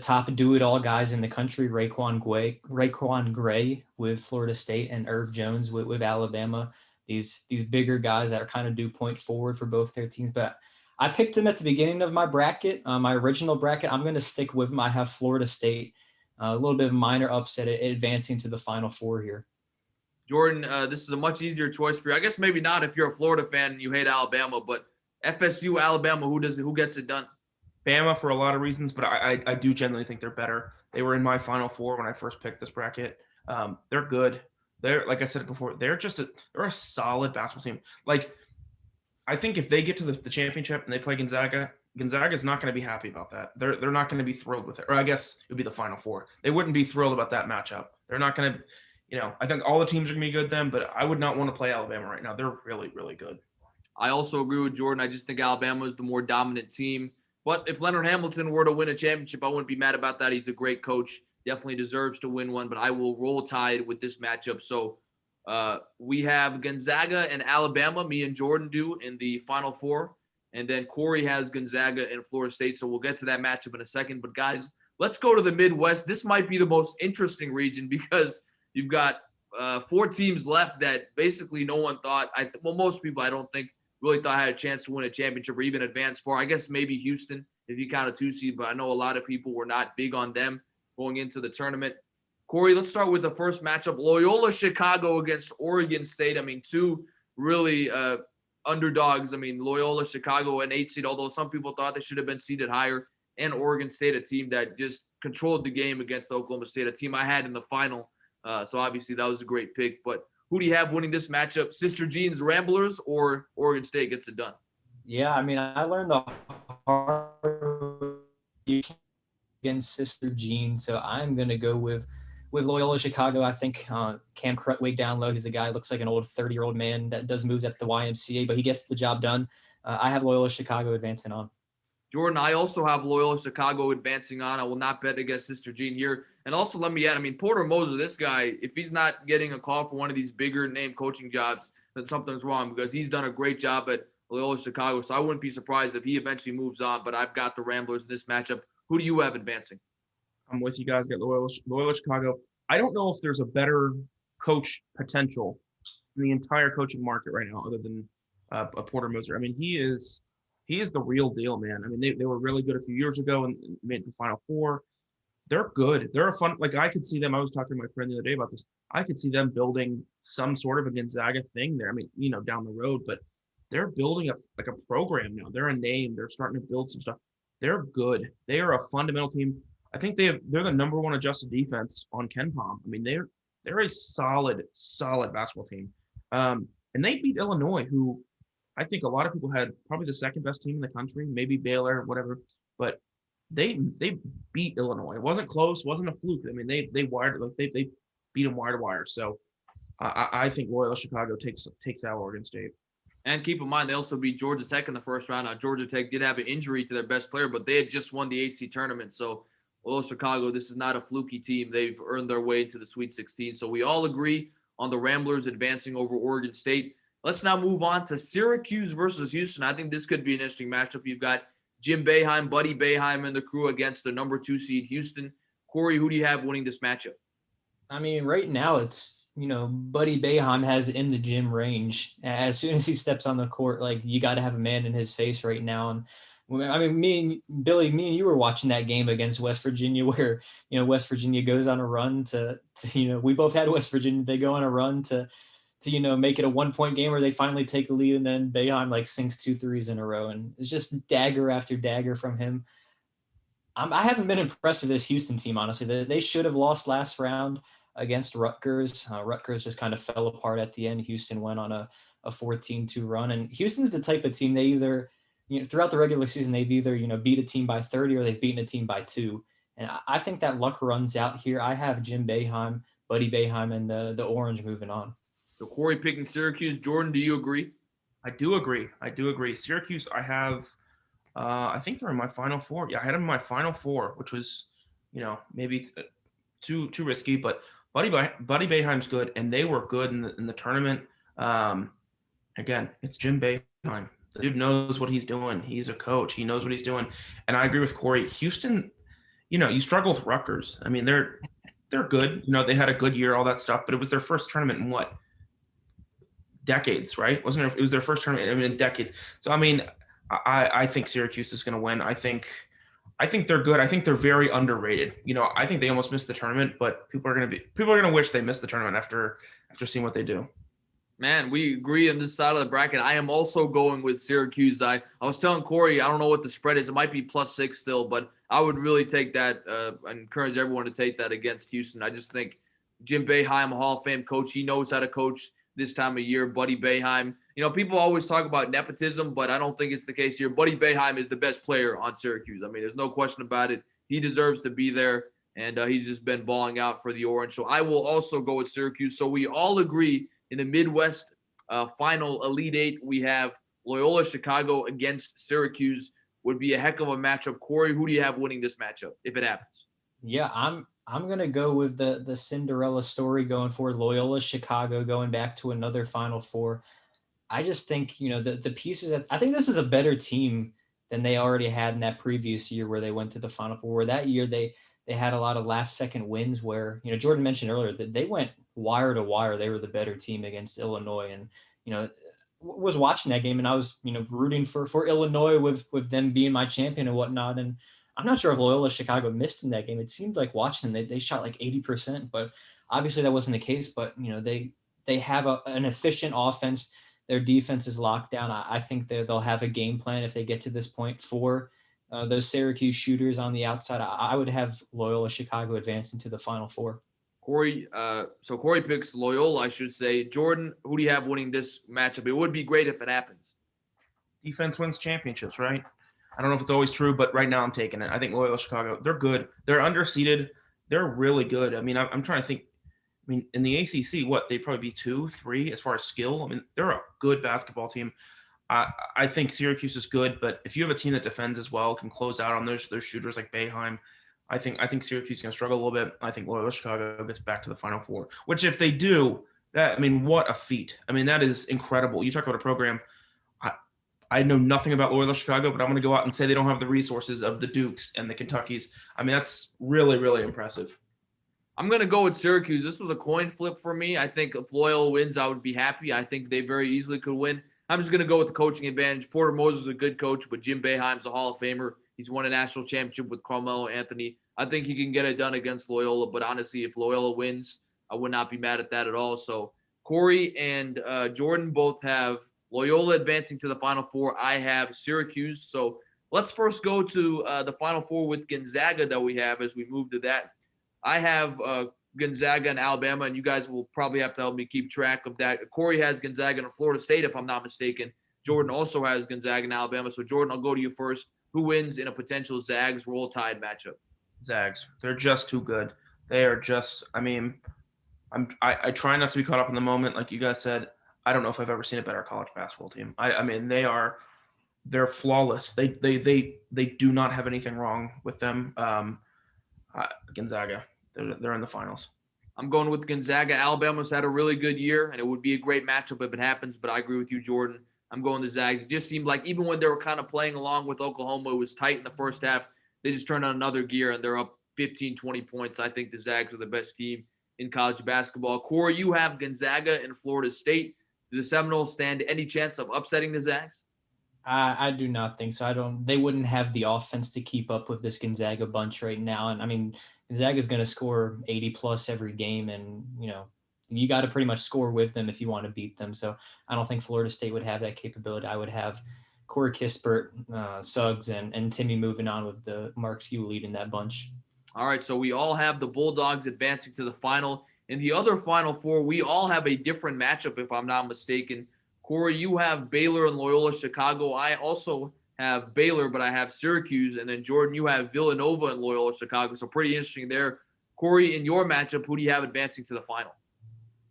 top do-it-all guys in the country, Raekwon Gray with Florida State and Herb Jones with Alabama. These bigger guys that are kind of do point forward for both their teams. But I picked them at the beginning of my bracket, my original bracket. I'm going to stick with them. I have Florida State, a little bit of minor upset advancing to the Final Four here. Jordan, this is a much easier choice for you. I guess maybe not if you're a Florida fan and you hate Alabama, but FSU, Alabama, who gets it done? Bama for a lot of reasons, but I do genuinely think they're better. They were in my Final Four when I first picked this bracket. They're good. They're, like I said before, they're a solid basketball team. Like, I think if they get to the championship and they play Gonzaga is not going to be happy about that. They're not going to be thrilled with it. Or I guess it would be the Final Four. They wouldn't be thrilled about that matchup. They're not going to, I think all the teams are going to be good then, but I would not want to play Alabama right now. They're really, really good. I also agree with Jordan. I just think Alabama is the more dominant team. But if Leonard Hamilton were to win a championship, I wouldn't be mad about that. He's a great coach. Definitely deserves to win one, but I will roll Tide with this matchup. So we have Gonzaga and Alabama, me and Jordan do, in the Final Four. And then Cory has Gonzaga and Florida State. So we'll get to that matchup in a second. But, guys, let's go to the Midwest. This might be the most interesting region because you've got 4 teams left that basically no one thought – most people I don't think really thought had a chance to win a championship or even advance far. I guess maybe Houston if you count a 2 seed, but I know a lot of people were not big on them going into the tournament. Cory, let's start with the first matchup. Loyola Chicago against Oregon State. I mean, 2 really underdogs. I mean, Loyola Chicago, an 8 seed, although some people thought they should have been seeded higher, and Oregon State, a team that just controlled the game against Oklahoma State, a team I had in the final. So obviously that was a great pick. But who do you have winning this matchup? Sister Jean's Ramblers or Oregon State gets it done? Yeah, I mean, I learned the hard against Sister Jean, so I'm going to go with Loyola Chicago. I think Cam Crutwig down low. He's a guy looks like an old 30-year-old man that does moves at the YMCA, but he gets the job done. I have Loyola Chicago advancing on. Jordan, I also have Loyola Chicago advancing on. I will not bet against Sister Jean here. And also let me add, I mean, Porter Moser, this guy, if he's not getting a call for one of these bigger name coaching jobs, then something's wrong because he's done a great job at Loyola Chicago. So I wouldn't be surprised if he eventually moves on, but I've got the Ramblers in this matchup. Who do you have advancing? I'm with you guys. Got Loyola Chicago. I don't know if there's a better coach potential in the entire coaching market right now other than Porter Moser. I mean, he is the real deal, man. I mean, they were really good a few years ago and made the Final Four. They're good. They're a fun – like I could see them – I was talking to my friend the other day about this. I could see them building some sort of a Gonzaga thing there. I mean, down the road, but they're building a program now. They're a name. They're starting to build some stuff. They're good. They are a fundamental team. I think they're the number 1 adjusted defense on KenPom. I mean, they're a solid basketball team. And they beat Illinois, who I think a lot of people had probably the second best team in the country, maybe Baylor, whatever. But they beat Illinois. It wasn't close. Wasn't a fluke. I mean, they wired they beat them wire to wire. So I think Loyola Chicago takes out Oregon State. And keep in mind, they also beat Georgia Tech in the first round. Now, Georgia Tech did have an injury to their best player, but they had just won the AC tournament. So Loyola Chicago, this is not a fluky team. They've earned their way into the Sweet 16. So we all agree on the Ramblers advancing over Oregon State. Let's now move on to Syracuse versus Houston. I think this could be an interesting matchup. You've got Jim Boeheim, Buddy Boeheim, and the crew against the number 2 seed Houston. Cory, who do you have winning this matchup? I mean, right now it's, Buddy Boeheim has in the gym range. As soon as he steps on the court, like you got to have a man in his face right now. And I mean, me and you were watching that game against West Virginia where, West Virginia goes on a run to we both had West Virginia. They go on a run to make it a 1-point game where they finally take the lead, and then Boeheim sinks 2 threes in a row, and it's just dagger after dagger from him. I haven't been impressed with this Houston team, honestly. They should have lost last round against Rutgers. Rutgers just kind of fell apart at the end. Houston went on a 14-2 run, and Houston's the type of team they either throughout the regular season they've either beat a team by 30 or they've beaten a team by 2. And I think that luck runs out here. I have Jim Boeheim, Buddy Boeheim, and the Orange moving on. So Cory picking Syracuse. Jordan, do you agree? I do agree. Syracuse, I have, I think they're in my Final Four. Yeah, I had them in my Final Four, which was, maybe too risky. But Buddy Boeheim's good, and they were good in the tournament. Again, it's Jim Boeheim. The dude knows what he's doing. He's a coach. He knows what he's doing. And I agree with Cory. Houston, you struggle with Rutgers. I mean, they're good. They had a good year, all that stuff, but it was their first tournament in what? Decades, right? It was their first tournament in decades. So, I mean, I think Syracuse is going to win. I think they're good. I think they're very underrated. I think they almost missed the tournament, but people are going to wish they missed the tournament after seeing what they do. Man, we agree on this side of the bracket. I am also going with Syracuse. I was telling Cory, I don't know what the spread is. It might be +6 still, but I would really take that. I encourage everyone to take that against Houston. I just think Jim Boeheim, a Hall of Fame coach, he knows how to coach this time of year. Buddy Boeheim. People always talk about nepotism, but I don't think it's the case here. Buddy Boeheim is the best player on Syracuse. I mean, there's no question about it. He deserves to be there, and he's just been balling out for the Orange. So I will also go with Syracuse. So we all agree in the Midwest final Elite Eight, we have Loyola Chicago against Syracuse. Would be a heck of a matchup. Cory, who do you have winning this matchup if it happens? Yeah, I'm gonna go with the Cinderella story going forward. Loyola Chicago going back to another Final Four. I just think the pieces that I think this is a better team than they already had in that previous year where they went to the Final Four. Where that year they had a lot of last second wins where Jordan mentioned earlier that they went wire to wire. They were the better team against Illinois, and was watching that game and I was rooting for Illinois with them being my champion and whatnot. And I'm not sure if Loyola Chicago missed in that game. It seemed like watching them, they shot like 80%, but obviously that wasn't the case. But they have an efficient offense. Their defense is locked down. I think they'll have a game plan if they get to this point for those Syracuse shooters on the outside. I would have Loyola Chicago advancing to the Final Four. Cory, so Cory picks Loyola, I should say. Jordan, who do you have winning this matchup? It would be great if it happens. Defense wins championships, right? I don't know if it's always true, but right now I'm taking it. I think Loyola Chicago, they're good. They're underseeded. They're really good. I mean, I'm trying to think. I mean, in the ACC, they'd probably be 2, 3 as far as skill. I mean, they're a good basketball team. I think Syracuse is good, but if you have a team that defends as well, can close out on those shooters like Boeheim, I think Syracuse is going to struggle a little bit. I think Loyola Chicago gets back to the Final Four, which if they do, what a feat. I mean, that is incredible. You talk about a program. I know nothing about Loyola Chicago, but I'm going to go out and say they don't have the resources of the Dukes and the Kentuckys. I mean, that's really, really impressive. I'm going to go with Syracuse. This was a coin flip for me. I think if Loyola wins, I would be happy. I think they very easily could win. I'm just going to go with the coaching advantage. Porter Moses is a good coach, but Jim Boeheim's a Hall of Famer. He's won a national championship with Carmelo Anthony. I think he can get it done against Loyola, but honestly, if Loyola wins, I would not be mad at that at all. So Cory and Jordan both have Loyola advancing to the Final Four. I have Syracuse. So let's first go to the Final Four with Gonzaga that we have as we move to that. I have Gonzaga and Alabama, and you guys will probably have to help me keep track of that. Cory has Gonzaga and Florida State, if I'm not mistaken. Jordan also has Gonzaga and Alabama. So, Jordan, I'll go to you first. Who wins in a potential Zags Roll Tide matchup? Zags. They're just too good. They are just – I mean, I try not to be caught up in the moment. Like you guys said, I don't know if I've ever seen a better college basketball team. I mean, they're flawless. They do not have anything wrong with them. Gonzaga, they're in the finals. I'm going with Gonzaga. Alabama's had a really good year, and it would be a great matchup if it happens, but I agree with you, Jordan. I'm going to Zags. It just seemed like even when they were kind of playing along with Oklahoma, it was tight in the first half. They just turned on another gear, and they're up 15, 20 points. I think the Zags are the best team in college basketball. Cory, you have Gonzaga and Florida State. Do the Seminoles stand any chance of upsetting the Zags? I do not think so. They wouldn't have the offense to keep up with this Gonzaga bunch right now. And I mean, Gonzaga is going to score 80 plus every game. And, you got to pretty much score with them if you want to beat them. So I don't think Florida State would have that capability. I would have Corey Kispert, Suggs, and Timmy moving on with the Mark Few leading that bunch. All right. So we all have the Bulldogs advancing to the final. In the other Final Four, we all have a different matchup, if I'm not mistaken. Cory, you have Baylor and Loyola Chicago. I also have Baylor, but I have Syracuse. And then, Jordan, you have Villanova and Loyola Chicago. So pretty interesting there. Cory, in your matchup, who do you have advancing to the final?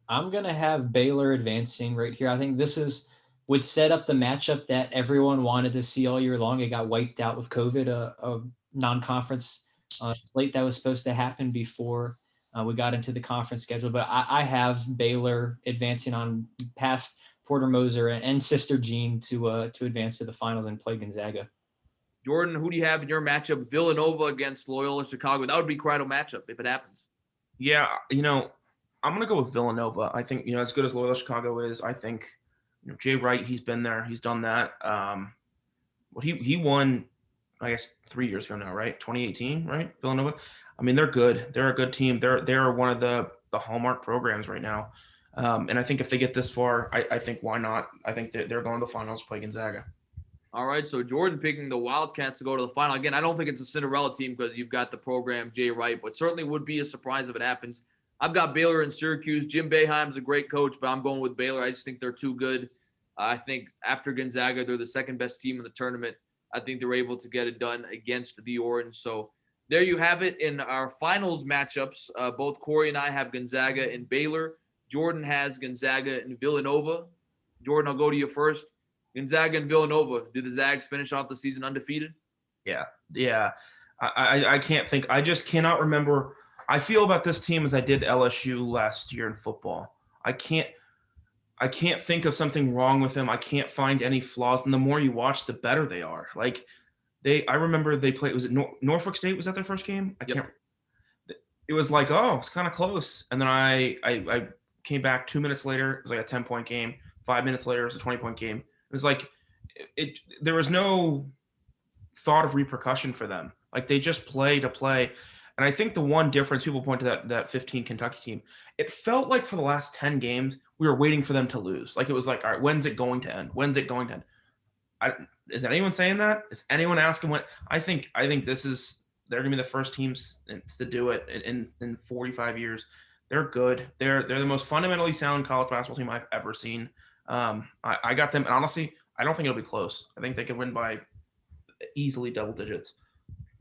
I'm going to have Baylor advancing right here. I think this would set up the matchup that everyone wanted to see all year long. It got wiped out with COVID, a non-conference slate that was supposed to happen before We got into the conference schedule, but I have Baylor advancing on past Porter Moser and Sister Jean to advance to the finals and play Gonzaga. Jordan, who do you have in your matchup? Villanova against Loyola Chicago. That would be quite a matchup if it happens. Yeah, I'm going to go with Villanova. I think, as good as Loyola Chicago is, I think, Jay Wright, he's been there. He's done that. He won, I guess, 3 years ago now, right? 2018, right? Villanova. I mean, they're good. They're a good team. They're one of the hallmark programs right now. And I think if they get this far, I think why not? I think they're going to the finals to play Gonzaga. All right, so Jordan picking the Wildcats to go to the final. Again, I don't think it's a Cinderella team because you've got the program, Jay Wright, but certainly would be a surprise if it happens. I've got Baylor and Syracuse. Jim Boeheim's a great coach, but I'm going with Baylor. I just think they're too good. I think after Gonzaga, they're the second best team in the tournament. I think they're able to get it done against the Orange. So there you have it in our finals matchups. Both Cory and I have Gonzaga and Baylor. Jordan has Gonzaga and Villanova. Jordan, I'll go to you first. Gonzaga and Villanova. Do the Zags finish off the season undefeated? Yeah. I can't think. I just cannot remember. I feel about this team as I did LSU last year in football. I can't think of something wrong with them. I can't find any flaws. And the more you watch, the better they are. Like I remember they played. Was it Norfolk State? Was that their first game? Yep. It was like, oh, it's kind of close. And then I came back 2 minutes later. It was like a 10-point game. 5 minutes later, it was a 20-point game. It was like there was no thought of repercussion for them. Like they just play to play. And I think the one difference, people point to that 15 Kentucky team, it felt like for the last 10 games, we were waiting for them to lose. Like it was like, all right, when's it going to end? When's it going to end? Is anyone saying that? Is anyone asking when? I think they're going to be the first teams to do it in 45 years. They're good. They're the most fundamentally sound college basketball team I've ever seen. I got them, and honestly, I don't think it'll be close. I think they could win by easily double digits.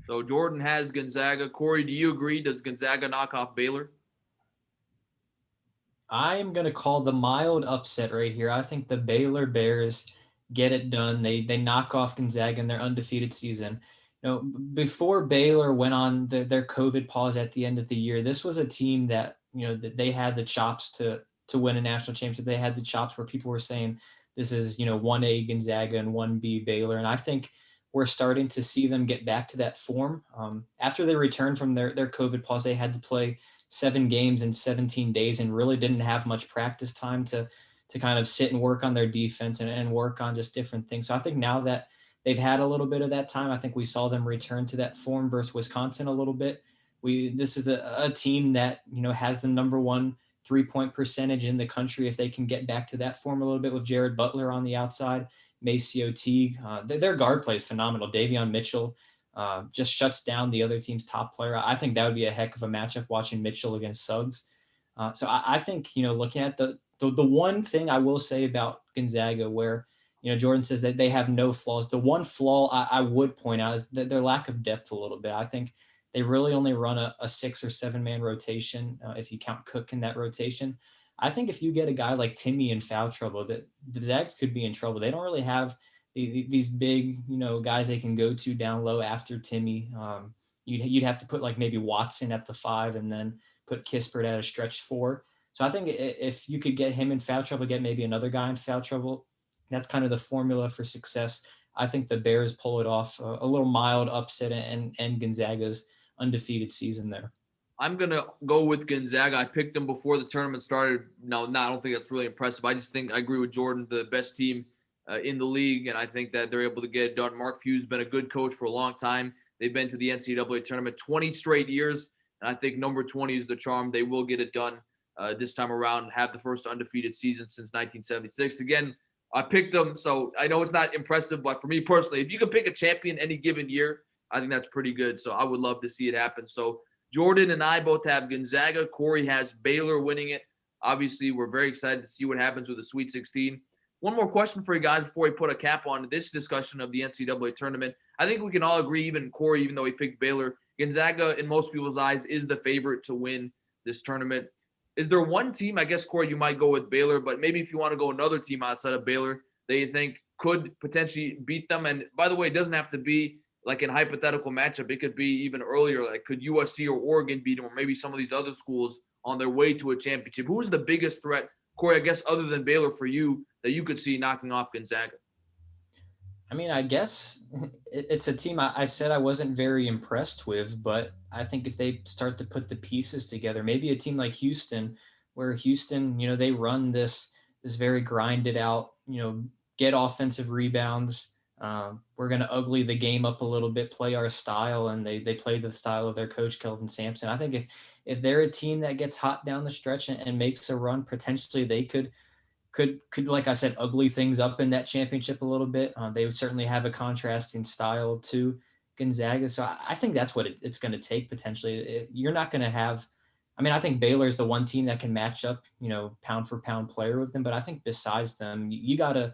So Jordan has Gonzaga. Cory, do you agree? Does Gonzaga knock off Baylor? I am going to call the mild upset right here. I think the Baylor Bears get it done. They knock off Gonzaga in their undefeated season. Before Baylor went on their COVID pause at the end of the year, this was a team that, that they had the chops to win a national championship. They had the chops where people were saying this is, 1A Gonzaga and 1B Baylor. And I think we're starting to see them get back to that form. After they returned from their COVID pause, they had to play 7 games in 17 days and really didn't have much practice time to kind of sit and work on their defense and work on just different things. So I think now that they've had a little bit of that time, I think we saw them return to that form versus Wisconsin a little bit. This is a team that, has the number 1 3-point percentage in the country. If they can get back to that form a little bit with Jared Butler on the outside, Maceo Teague, their guard play is phenomenal. Davion Mitchell just shuts down the other team's top player. I think that would be a heck of a matchup watching Mitchell against Suggs. So I think, looking at the one thing I will say about Gonzaga where, Jordan says that they have no flaws. The one flaw I would point out is their lack of depth a little bit. I think they really only run a 6 or 7 man rotation if you count Cook in that rotation. I think if you get a guy like Timmy in foul trouble, that the Zags could be in trouble. They don't really have these big, guys they can go to down low after Timmy. You'd have to put like maybe Watson at the 5 and then put Kispert at a stretch 4. So I think if you could get him in foul trouble, get maybe another guy in foul trouble, that's kind of the formula for success. I think the Bears pull it off, a little mild upset and Gonzaga's undefeated season there. I'm going to go with Gonzaga. I picked them before the tournament started. No, I don't think that's really impressive. I just think I agree with Jordan, the best team in the league, and I think that they're able to get it done. Mark Few's been a good coach for a long time. They've been to the NCAA tournament 20 straight years, and I think number 20 is the charm. They will get it done this time around, have the first undefeated season since 1976. Again, I picked them, so I know it's not impressive, but for me personally, if you can pick a champion any given year, I think that's pretty good. So I would love to see it happen. So Jordan and I both have Gonzaga. Cory has Baylor winning it. Obviously, we're very excited to see what happens with the Sweet 16. One more question for you guys before we put a cap on this discussion of the NCAA tournament. I think we can all agree, even Cory, even though he picked Baylor, Gonzaga, in most people's eyes, is the favorite to win this tournament. Is there one team, I guess, Cory, you might go with Baylor, but maybe if you want to go another team outside of Baylor that you think could potentially beat them? And by the way, it doesn't have to be like in hypothetical matchup, it could be even earlier. Like, could USC or Oregon beat them, or maybe some of these other schools on their way to a championship? Who's the biggest threat, Cory, I guess, other than Baylor for you, that you could see knocking off Gonzaga? I mean, I guess it's a team I said I wasn't very impressed with, but I think if they start to put the pieces together, maybe a team like Houston, where Houston, they run this very grinded out, get offensive rebounds. We're going to ugly the game up a little bit, play our style, and they play the style of their coach, Kelvin Sampson. I think if they're a team that gets hot down the stretch and makes a run, potentially they could, like I said, ugly things up in that championship a little bit. They would certainly have a contrasting style to Gonzaga. So I think that's what it's going to take potentially. You're not going to have, I think Baylor's the one team that can match up, pound for pound player with them. But I think besides them, you got to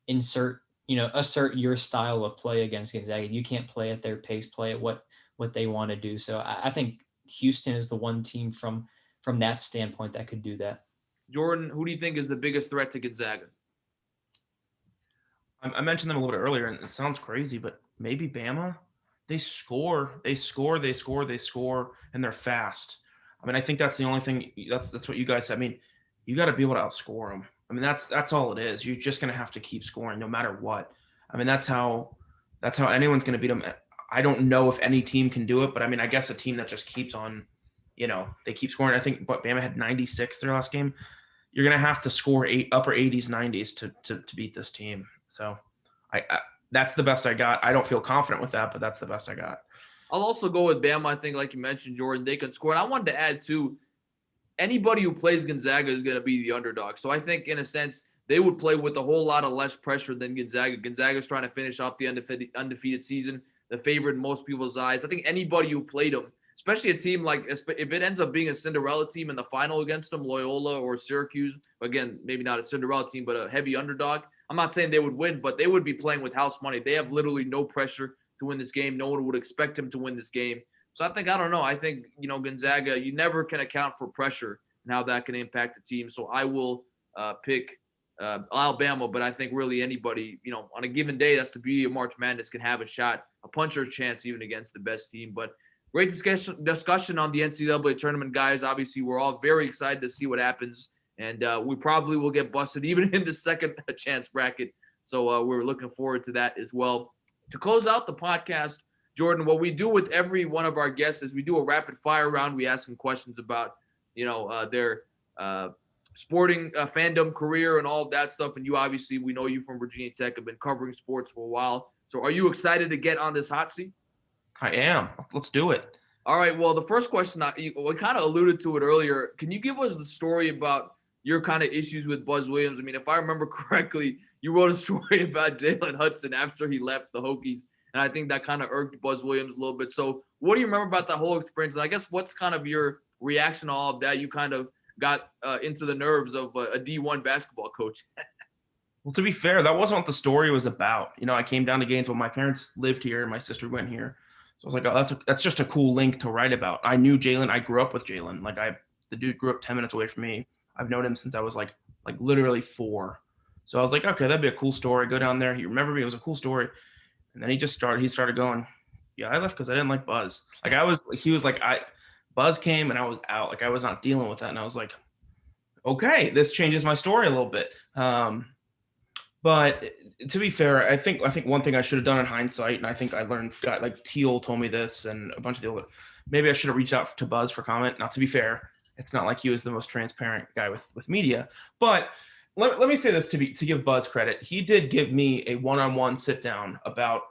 assert your style of play against Gonzaga. You can't play at their pace, play at what they want to do. So I think Houston is the one team from that standpoint that could do that. Jordan, who do you think is the biggest threat to Gonzaga? I mentioned them a little bit earlier, and it sounds crazy, but maybe Bama. They score, and they're fast. I think that's the only thing. That's what you guys said. You got to be able to outscore them. That's all it is. You're just gonna have to keep scoring no matter what. That's how anyone's gonna beat them. I don't know if any team can do it, but I guess a team that just keeps on, they keep scoring. I think Bama had 96 their last game. You're gonna have to score upper 80s, 90s to beat this team. So, I that's the best I got. I don't feel confident with that, but that's the best I got. I'll also go with Bama. I think, like you mentioned, Jordan, they can score. And I wanted to add, too, anybody who plays Gonzaga is going to be the underdog. So I think, in a sense, they would play with a whole lot of less pressure than Gonzaga. Gonzaga's trying to finish off the undefeated season, the favorite in most people's eyes. I think anybody who played them, especially a team like, if it ends up being a Cinderella team in the final against them, Loyola or Syracuse, again, maybe not a Cinderella team, but a heavy underdog, I'm not saying they would win, but they would be playing with house money. They have literally no pressure to win this game. No one would expect them to win this game. So I think, I think, Gonzaga, you never can account for pressure and how that can impact the team. So I will pick Alabama, but I think really anybody, on a given day, that's the beauty of March Madness, can have a shot, a puncher's chance even against the best team. But great discussion on the NCAA tournament, guys. Obviously, we're all very excited to see what happens, and we probably will get busted even in the second chance bracket. So we're looking forward to that as well. To close out the podcast, Jordan, what we do with every one of our guests is we do a rapid fire round. We ask them questions about, their sporting fandom, career, and all of that stuff. And you, obviously, we know you from Virginia Tech, have been covering sports for a while. So are you excited to get on this hot seat? I am. Let's do it. All right. Well, the first question, we kind of alluded to it earlier. Can you give us the story about your kind of issues with Buzz Williams? If I remember correctly, you wrote a story about Jalen Hudson after he left the Hokies, and I think that kind of irked Buzz Williams a little bit. So what do you remember about that whole experience? And I guess what's kind of your reaction to all of that? You kind of got into the nerves of a D1 basketball coach. Well, to be fair, that wasn't what the story was about. I came down to Gainesville. My parents lived here, and my sister went here. So I was like, oh, that's just a cool link to write about. I knew Jalen. I grew up with Jalen. The dude grew up 10 minutes away from me. I've known him since I was like literally 4. So I was like, okay, that'd be a cool story. Go down there. He remembered me. It was a cool story. And then he started going, yeah, I left because I didn't like Buzz. Buzz came and I was out. I was not dealing with that. And I was like, okay, this changes my story a little bit. But to be fair, I think one thing I should have done in hindsight, and I think I learned, Teal told me this and a bunch of the other, maybe I should have reached out to Buzz for comment. Now, to be fair, it's not like he was the most transparent guy with media, but let me say this to give Buzz credit. He did give me a one-on-one sit down about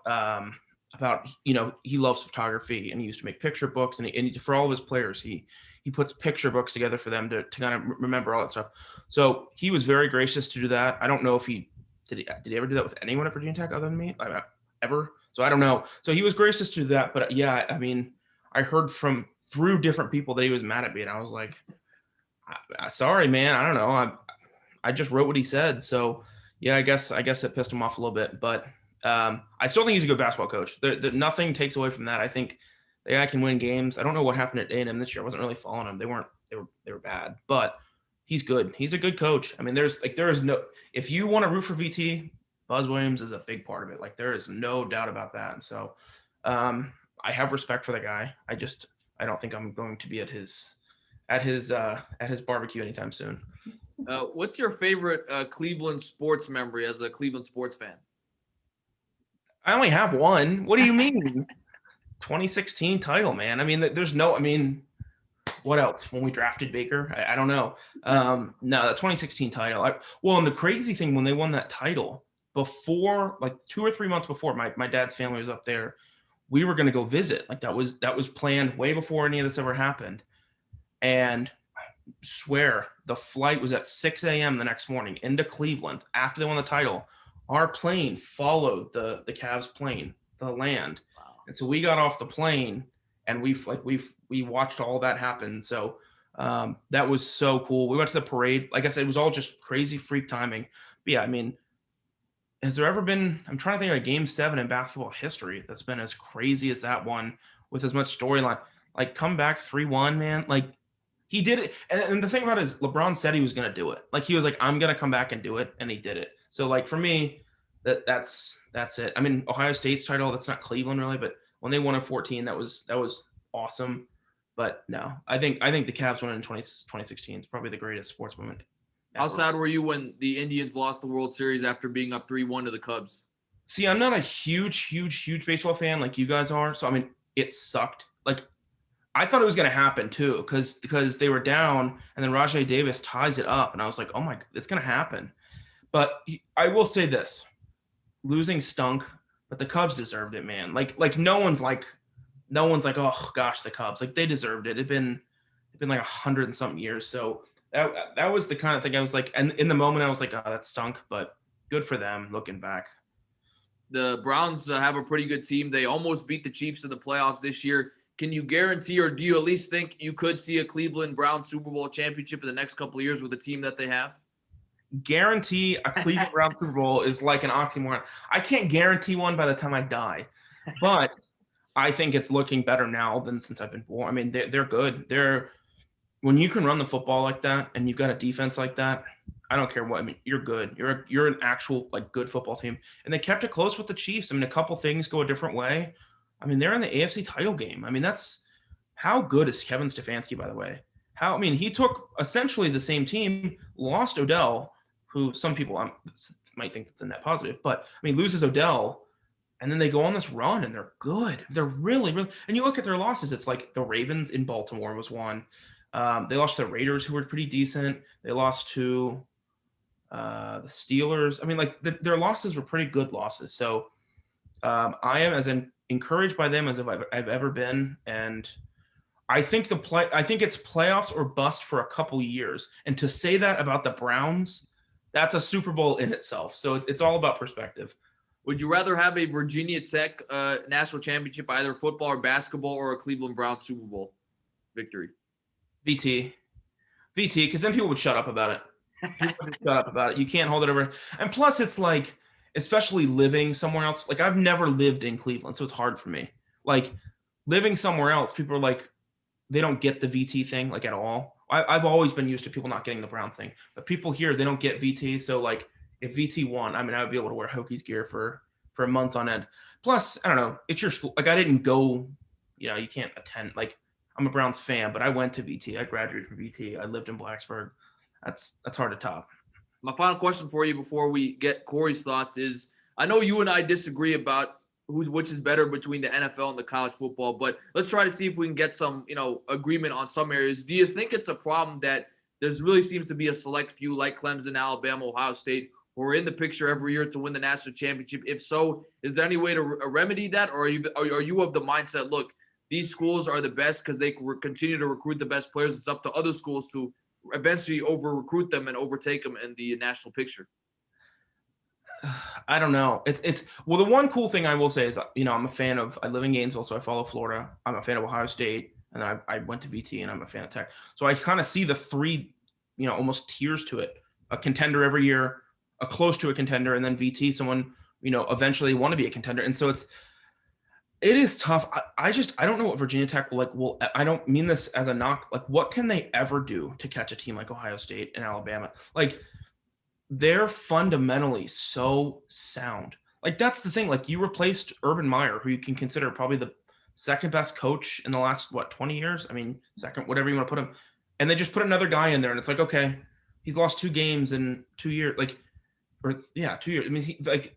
he loves photography and he used to make picture books and for all of his players, he puts picture books together for them to kind of remember all that stuff. So he was very gracious to do that. I don't know if he did he ever do that with anyone at Virginia Tech other than me? Ever? So I don't know. So he was gracious to do that, but yeah, I heard through different people that he was mad at me, and I was like, sorry, man. I don't know. I just wrote what he said. So yeah, I guess it pissed him off a little bit, but I still think he's a good basketball coach. Nothing takes away from that. I think the guy can win games. I don't know what happened at A&M this year. I wasn't really following them. They were bad, but he's good. He's a good coach. If you want to root for VT, Buzz Williams is a big part of it. There is no doubt about that. And so I have respect for the guy. I don't think I'm going to be at his barbecue anytime soon. What's your favorite Cleveland sports memory as a Cleveland sports fan? I only have one. What do you mean? 2016 title, man. I mean, what else? When we drafted Baker? I don't know. No, the 2016 title. And the crazy thing, when they won that title, before, like 2 or 3 months before, my dad's family was up there. We were going to go visit. Like that was planned way before any of this ever happened. And swear the flight was at 6 a.m. the next morning into Cleveland after they won the title. Our plane followed the Cavs plane, the land. Wow. And so we got off the plane and we watched all that happen. So that was so cool. We went to the parade. Like I said, it was all just crazy freak timing. But yeah, I mean, has there ever been, I'm trying to think of a game 7 in basketball history that's been as crazy as that one with as much storyline. Like come back 3-1, man. Like he did it. And the thing about it is LeBron said he was going to do it. Like he was like, I'm going to come back and do it. And he did it. So like for me, that's it. I mean, Ohio State's title, that's not Cleveland really, but when they won in 14, that was awesome. But no, I think the Cavs won in 2016 is probably the greatest sports moment. How sad were you when the Indians lost the World Series after being up 3-1 to the Cubs? See, I'm not a huge baseball fan like you guys are. So I mean, it sucked. Like I thought it was going to happen too, because they were down and then Rajai Davis ties it up, and I was like, oh my, it's going to happen. But I will say this: losing stunk, but the Cubs deserved it, man. Like no one's like, oh gosh, the Cubs, like they deserved it. It'd been like 100 and something years. So that was the kind of thing I was like, and in the moment I was like, oh, that stunk, but good for them looking back. The Browns have a pretty good team. They almost beat the Chiefs in the playoffs this year. Can you guarantee, or do you at least think you could see a Cleveland Browns Super Bowl championship in the next couple of years with the team that they have? Guarantee a Cleveland Browns Super Bowl is like an oxymoron. I can't guarantee one by the time I die, but I think it's looking better now than since I've been born. I mean, they're good. When you can run the football like that and you've got a defense like that, I don't care what. I mean, you're good. You're an actual like good football team, and they kept it close with the Chiefs. I mean, a couple things go a different way. I mean, they're in the AFC title game. I mean, that's how good is Kevin Stefanski, by the way? He took essentially the same team, lost Odell, who some people might think that's a net positive, but I mean, loses Odell, and then they go on this run and they're good. They're really, really, and you look at their losses, it's like the Ravens in Baltimore was one. They lost to the Raiders, who were pretty decent. They lost to the Steelers. I mean, like their losses were pretty good losses. So I am as encouraged by them as I've ever been, and I think it's playoffs or bust for a couple years. And to say that about the Browns, that's a Super Bowl in itself. So it's all about perspective. Would you rather have a Virginia Tech national championship, either football or basketball, or a Cleveland Browns Super Bowl victory? VT, because then people would shut up about it. You can't hold it over. And plus, it's like, especially living somewhere else. Like I've never lived in Cleveland, so it's hard for me. Like living somewhere else, people are like, they don't get the VT thing like at all. I've always been used to people not getting the Brown thing, but people here, they don't get VT. So like if VT won, I mean, I would be able to wear Hokies gear for a month on end. Plus, I don't know, it's your school. Like I didn't go, you can't attend. Like I'm a Browns fan, but I went to VT. I graduated from VT. I lived in Blacksburg. That's hard to top. My final question for you before we get Cory's thoughts is, I know you and I disagree about which is better between the NFL and the college football, but let's try to see if we can get some, agreement on some areas. Do you think it's a problem that there's really seems to be a select few like Clemson, Alabama, Ohio State, who are in the picture every year to win the national championship? If so, is there any way to remedy that? Or are you of the mindset, look, these schools are the best because they continue to recruit the best players. It's up to other schools to eventually over-recruit them and overtake them in the national picture? I don't know. Well, the one cool thing I will say is, I'm a fan of, I live in Gainesville, so I follow Florida. I'm a fan of Ohio State, and then I went to VT, and I'm a fan of Tech. So I kind of see the three, almost tiers to it. A contender every year, a close to a contender, and then VT, someone, eventually want to be a contender. And so it is tough. I don't know what Virginia Tech will I don't mean this as a knock. Like, what can they ever do to catch a team like Ohio State and Alabama? Like, they're fundamentally so sound. Like, that's the thing. Like, you replaced Urban Meyer, who you can consider probably the second best coach in the last, 20 years? I mean, second, whatever you want to put him. And they just put another guy in there, and it's like, okay, he's lost 2 games in 2 years. Like, 2 years. I mean,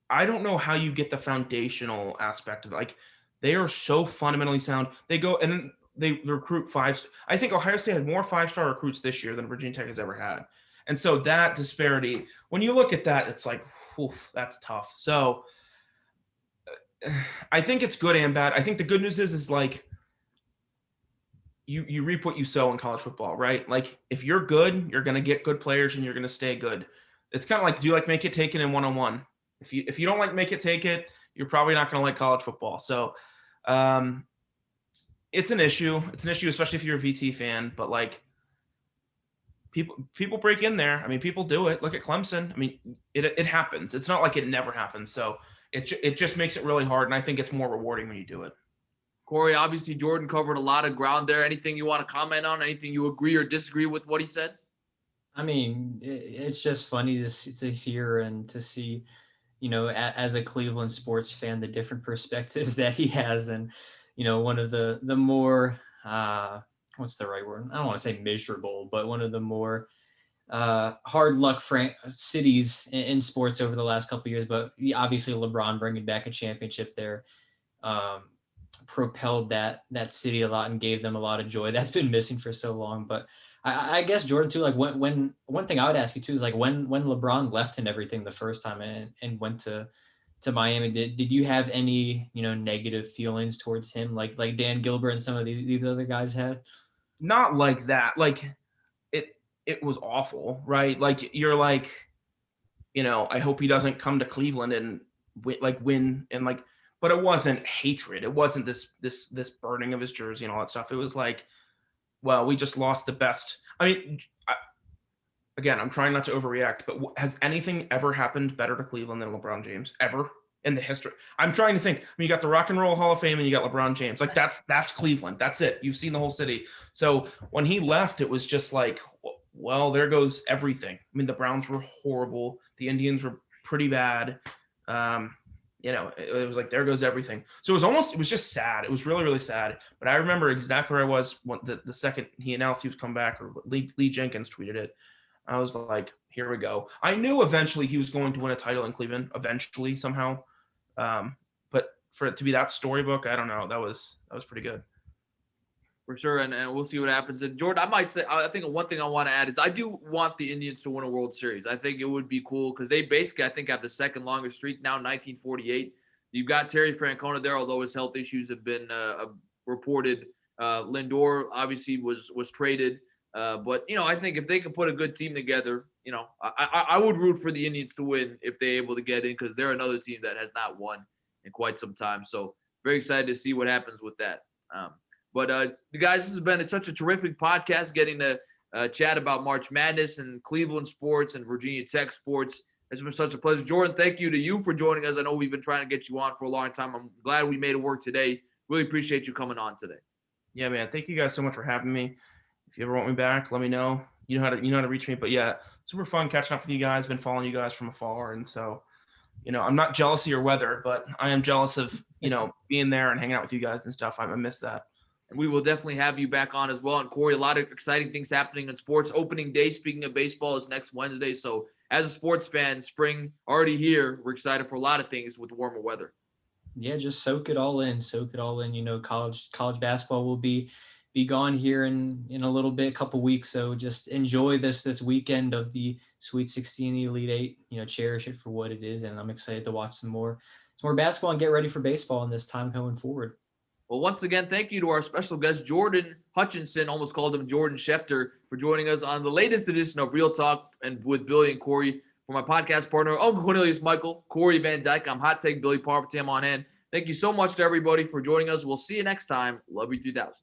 I don't know how you get the foundational aspect of it. Like, they are so fundamentally sound. They go and then they recruit 5. I think Ohio State had more 5-star recruits this year than Virginia Tech has ever had. And so that disparity, when you look at that, it's like, oof, that's tough. So I think it's good and bad. I think the good news is like you reap what you sow in college football, right? Like, if you're good, you're going to get good players and you're going to stay good. It's kind of like, do you like make it, take it in one-on-one? If you don't like make it, take it, you're probably not going to like college football. So it's an issue. It's an issue, especially if you're a VT fan. But like, people break in there. I mean, people do it. Look at Clemson. I mean, it happens. It's not like it never happens. So it just makes it really hard. And I think it's more rewarding when you do it. Corey, obviously Jordan covered a lot of ground there. Anything you want to comment on? Anything you agree or disagree with what he said? I mean, it's just funny to hear and to see, as a Cleveland sports fan, the different perspectives that he has. And, one of the more, what's the right word? I don't want to say miserable, but one of the more hard luck cities in sports over the last couple of years. But obviously LeBron bringing back a championship there propelled that city a lot and gave them a lot of joy. That's been missing for so long. But I guess Jordan too, like when one thing I would ask you too is like when LeBron left and everything the first time and went to Miami, did you have any, negative feelings towards him? Like Dan Gilbert and some of these other guys had? Not like that. Like, it was awful, right? Like, you're like, I hope he doesn't come to Cleveland and win and like, but it wasn't hatred. It wasn't this burning of his jersey and all that stuff. It was like, well, we just lost the best. I mean, again, I'm trying not to overreact, but has anything ever happened better to Cleveland than LeBron James ever in the history? I'm trying to think. I mean, you got the Rock and Roll Hall of Fame and you got LeBron James. Like, that's Cleveland. That's it. You've seen the whole city. So when he left, it was just like, well, there goes everything. I mean, the Browns were horrible. The Indians were pretty bad. It was like, there goes everything. So it was just sad. It was really, really sad. But I remember exactly where I was when the second he announced he was coming back, or Lee Jenkins tweeted it. I was like, here we go. I knew eventually he was going to win a title in Cleveland, eventually, somehow. But for it to be that storybook, I don't know. That was pretty good. For sure, and we'll see what happens. And Jordan, I think one thing I want to add is I do want the Indians to win a World Series. I think it would be cool because they basically, I think, have the second longest streak now, 1948. You've got Terry Francona there, although his health issues have been reported. Lindor obviously was traded. But, I think if they can put a good team together, I would root for the Indians to win if they're able to get in, because they're another team that has not won in quite some time. So very excited to see what happens with that. But guys, this has been such a terrific podcast, getting to chat about March Madness and Cleveland sports and Virginia Tech sports. It's been such a pleasure. Jordan, thank you to you for joining us. I know we've been trying to get you on for a long time. I'm glad we made it work today. Really appreciate you coming on today. Yeah, man. Thank you guys so much for having me. If you ever want me back, let me know. You know how to reach me. But yeah, super fun catching up with you guys. Been following you guys from afar, and so I'm not jealous of your weather, but I am jealous of being there and hanging out with you guys and stuff. I miss that. And we will definitely have you back on as well. And Corey, a lot of exciting things happening in sports. Opening day, speaking of baseball, is next Wednesday. So as a sports fan, spring already here. We're excited for a lot of things with warmer weather. Yeah, just soak it all in. College basketball will be gone here in a little bit, couple weeks. So just enjoy this weekend of the Sweet 16, the Elite 8. Cherish it for what it is. And I'm excited to watch some more basketball and get ready for baseball in this time going forward. Well, once again, thank you to our special guest, Jordan Hutchinson, almost called him Jordan Schefter, for joining us on the latest edition of Real Talk and with Billy and Cory. For my podcast partner, Uncle Cornelius Michael, Corey Van Dyke, I'm Hot Take Billy Parvatam on hand. Thank you so much to everybody for joining us. We'll see you next time. Love you 3000.